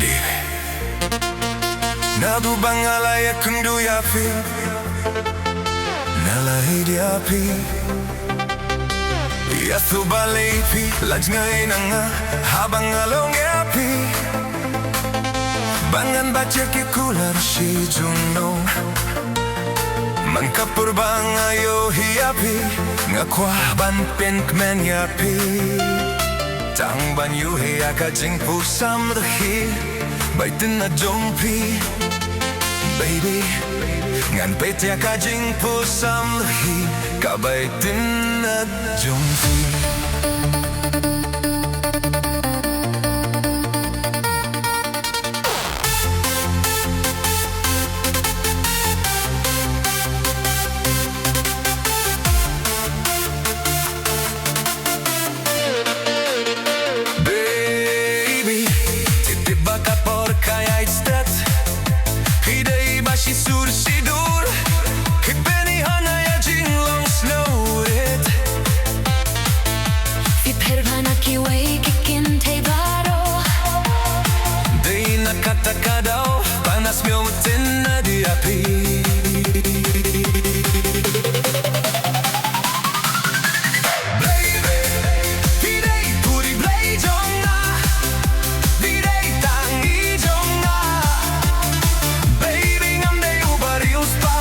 Dire Nadu bangalaya kundu yapi Nalahi diapi Yasu balipi Lajngai nanga Habang along yapi Bangan baca ki kular si junno Mangkapur bangayo hiapi Ngakwa ban pen kmen yapi Tang ban yu hiya ka jing pusam dahi Baitin na jompi Baby Ngan pet ya ka jing pusam dahi Ka baitin na jompi Kata-kata panas miotin na di api Baby, pidei puri blay jonga Pidei tangi jonga Baby ngam dey ubari uspa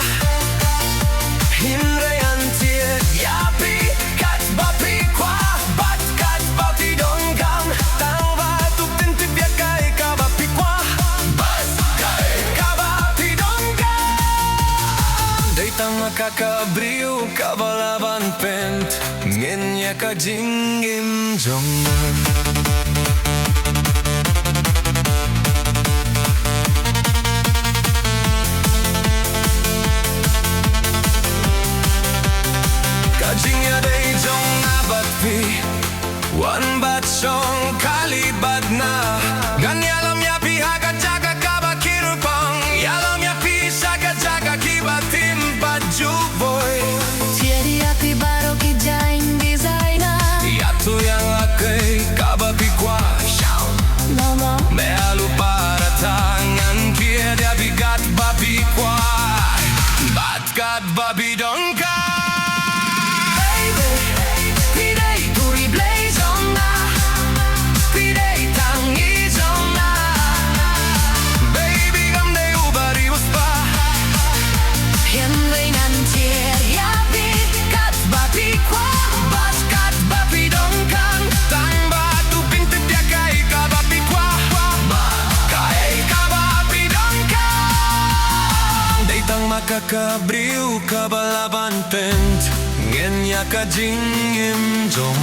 Himre antier yapi kat bapi kwa bat kat bapi dongam Tang ba tu tintip ya kai ka bapi kwa Makakabriu kabalaban pent Ngenya ka jingim jong Kajingya day jong abat pi Wan bat song kalibad na Ganyalam ya pi haga jaga kaba kirupang Yalam ya pi saga jaga kibatim Boy. Tiedi api baru ki jaing designer Yatu yang akai kabapi kwa Mama Mea lupa tangan kia dia bigat babi kwa Bat gat babi dongka Baby, pidei puri blay zonga Pidei tangi zonga Baby gam dey ubari uspa Himre nantier yapi kat bapi kwa Bat kat babi dongkang Tang batu pintu dia kai ka babi kwa Kai ka babi dongkang Deitang makakabriu ka balaban pent Ngenya ka jingim jong